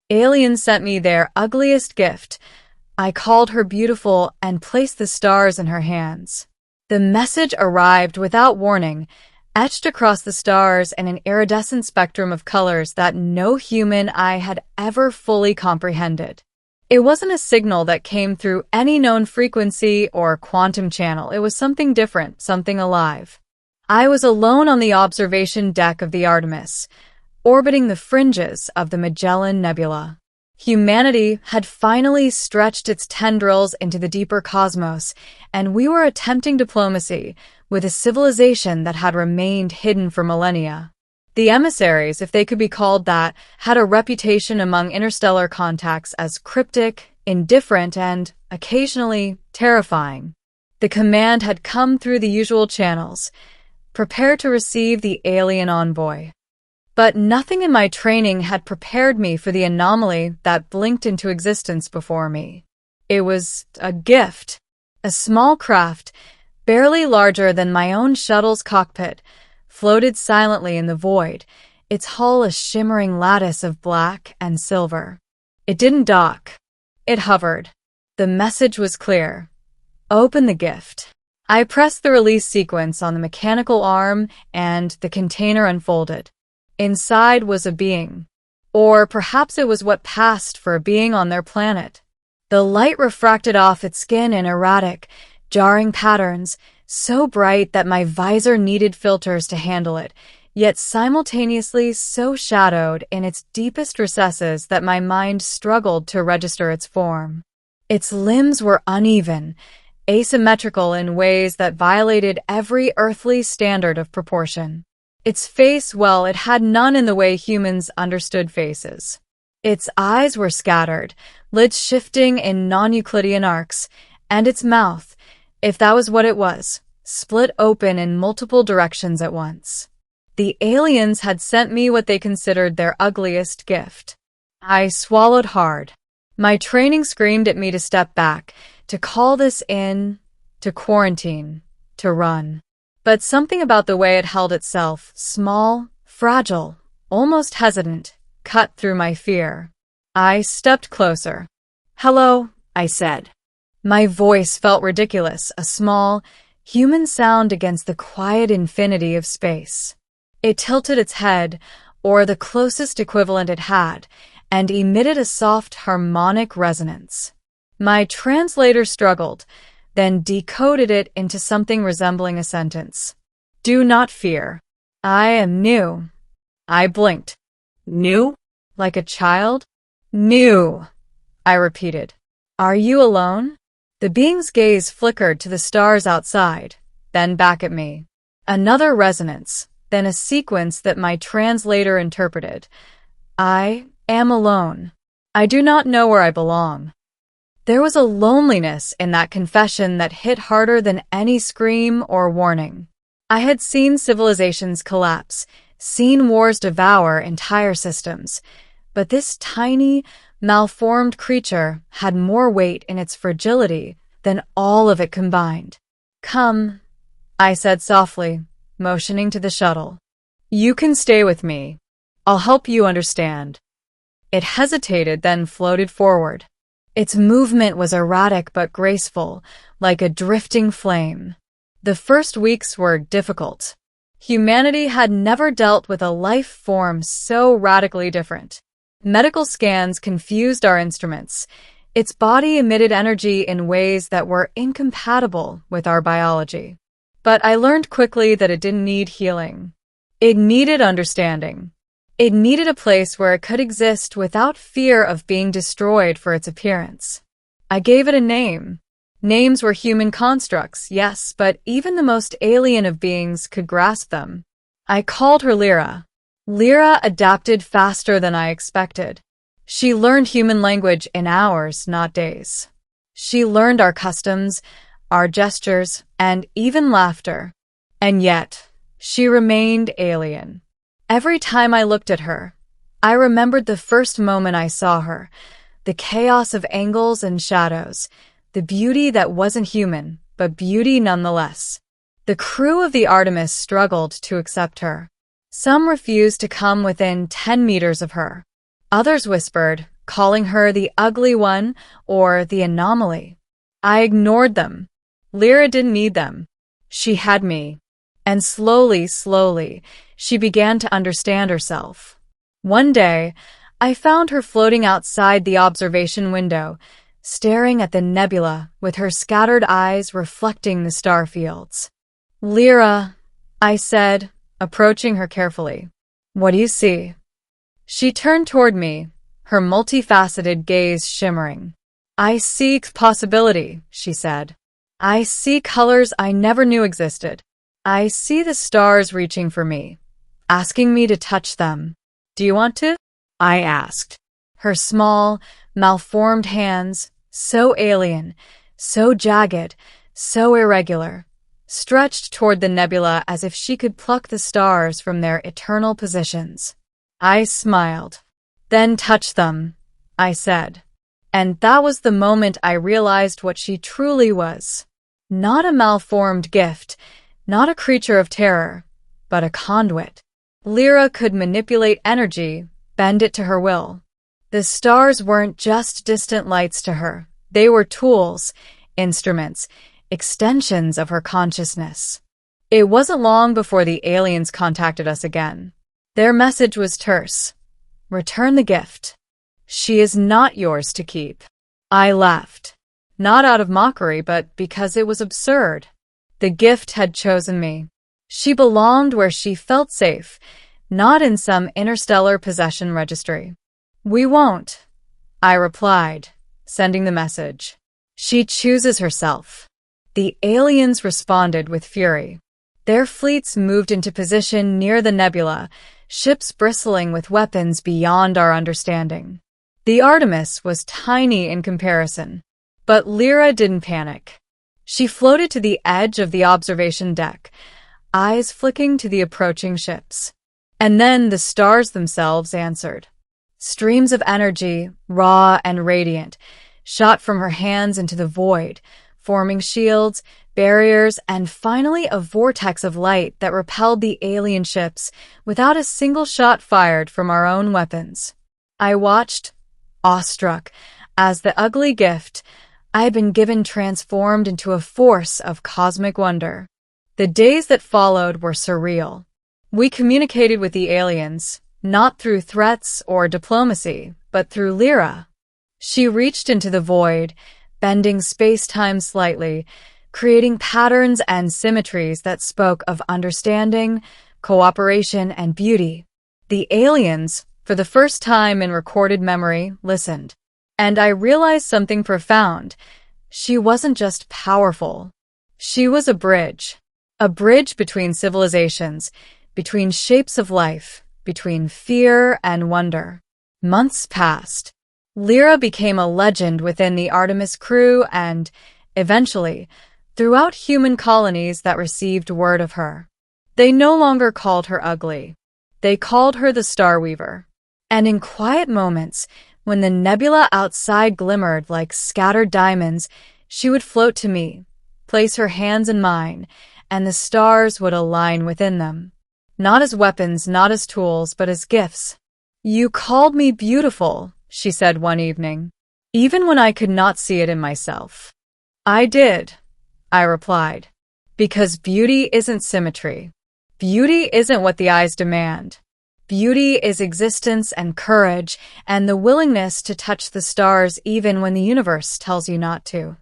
Aliens sent me their ugliest gift. I called her beautiful and placed the stars in her hands. The message arrived without warning, etched across the stars in an iridescent spectrum of colors that no human eye had ever fully comprehended. It wasn't a signal that came through any known frequency or quantum channel. It was something different, something alive. I was alone on the observation deck of the Artemis, orbiting the fringes of the Magellan Nebula. Humanity had finally stretched its tendrils into the deeper cosmos, and we were attempting diplomacy with a civilization that had remained hidden for millennia. The emissaries, if they could be called that, had a reputation among interstellar contacts as cryptic, indifferent, and, occasionally, terrifying. The command had come through the usual channels. Prepare to receive the alien envoy. But nothing in my training had prepared me for the anomaly that blinked into existence before me. It was a gift. A small craft, barely larger than my own shuttle's cockpit, floated silently in the void, its hull a shimmering lattice of black and silver. It didn't dock. It hovered. The message was clear. Open the gift. I pressed the release sequence on the mechanical arm, and the container unfolded. Inside was a being. Or perhaps it was what passed for a being on their planet. The light refracted off its skin in erratic, jarring patterns, so bright that my visor needed filters to handle it, yet simultaneously so shadowed in its deepest recesses that my mind struggled to register its form. Its limbs were uneven, asymmetrical in ways that violated every earthly standard of proportion. Its face, well, it had none in the way humans understood faces. Its eyes were scattered, lids shifting in non-Euclidean arcs, and its mouth, if that was what it was, split open in multiple directions at once. The aliens had sent me what they considered their ugliest gift. I swallowed hard. My training screamed at me to step back, to call this in, to quarantine, to run. But something about the way it held itself, small, fragile, almost hesitant, cut through my fear. I stepped closer. "Hello," I said. My voice felt ridiculous, a small, human sound against the quiet infinity of space. It tilted its head, or the closest equivalent it had, and emitted a soft harmonic resonance. My translator struggled, then decoded it into something resembling a sentence. "Do not fear. I am new." I blinked. "New? Like a child?" "New," I repeated. "Are you alone?" The being's gaze flickered to the stars outside, then back at me. Another resonance, then a sequence that my translator interpreted. "I am alone. I do not know where I belong." There was a loneliness in that confession that hit harder than any scream or warning. I had seen civilizations collapse, seen wars devour entire systems, but this tiny, malformed creature had more weight in its fragility than all of it combined. "Come," I said softly, motioning to the shuttle. "You can stay with me. I'll help you understand." It hesitated, then floated forward. Its movement was erratic but graceful, like a drifting flame. The first weeks were difficult. Humanity had never dealt with a life form so radically different. Medical scans confused our instruments. Its body emitted energy in ways that were incompatible with our biology. But I learned quickly that it didn't need healing. It needed understanding. It needed a place where it could exist without fear of being destroyed for its appearance. I gave it a name. Names were human constructs, yes, but even the most alien of beings could grasp them. I called her Lyra. Lyra adapted faster than I expected. She learned human language in hours, not days. She learned our customs, our gestures, and even laughter. And yet, she remained alien. Every time I looked at her, I remembered the first moment I saw her, the chaos of angles and shadows, the beauty that wasn't human, but beauty nonetheless. The crew of the Artemis struggled to accept her. Some refused to come within 10 meters of her. Others whispered, calling her the ugly one or the anomaly. I ignored them. Lyra didn't need them. She had me. And slowly, she began to understand herself. One day, I found her floating outside the observation window, staring at the nebula with her scattered eyes reflecting the star fields. "Lyra," I said, approaching her carefully. "What do you see?" She turned toward me, her multifaceted gaze shimmering. "I see possibility," she said. "I see colors I never knew existed. I see the stars reaching for me, asking me to touch them. Do you want to?" I asked. Her small, malformed hands, so alien, so jagged, so irregular, stretched toward the nebula as if she could pluck the stars from their eternal positions. I smiled. "Then touch them," I said. And that was the moment I realized what she truly was. Not a malformed gift, not a creature of terror, but a conduit. Lyra could manipulate energy, bend it to her will. The stars weren't just distant lights to her. They were tools, instruments, extensions of her consciousness. It wasn't long before the aliens contacted us again. Their message was terse. "Return the gift. She is not yours to keep." I laughed. Not out of mockery, but because it was absurd. The gift had chosen me. She belonged where she felt safe, not in some interstellar possession registry. "We won't," I replied, sending the message. "She chooses herself." The aliens responded with fury. Their fleets moved into position near the nebula, ships bristling with weapons beyond our understanding. The Artemis was tiny in comparison, but Lyra didn't panic. She floated to the edge of the observation deck, eyes flicking to the approaching ships. And then the stars themselves answered. Streams of energy, raw and radiant, shot from her hands into the void, forming shields, barriers, and finally a vortex of light that repelled the alien ships without a single shot fired from our own weapons. I watched, awestruck, as the ugly gift I had been given transformed into a force of cosmic wonder. The days that followed were surreal. We communicated with the aliens, not through threats or diplomacy, but through Lyra. She reached into the void, bending space-time slightly, creating patterns and symmetries that spoke of understanding, cooperation, and beauty. The aliens, for the first time in recorded memory, listened. And I realized something profound. She wasn't just powerful. She was a bridge between civilizations, between shapes of life, between fear and wonder. Months passed. Lyra became a legend within the Artemis crew and, eventually, throughout human colonies that received word of her. They no longer called her ugly. They called her the Star Weaver. And in quiet moments, when the nebula outside glimmered like scattered diamonds, she would float to me, place her hands in mine, and the stars would align within them. Not as weapons, not as tools, but as gifts. "You called me beautiful," she said one evening, even when I could not see it in myself. "I did," I replied, "because beauty isn't symmetry. Beauty isn't what the eyes demand. Beauty is existence and courage and the willingness to touch the stars even when the universe tells you not to."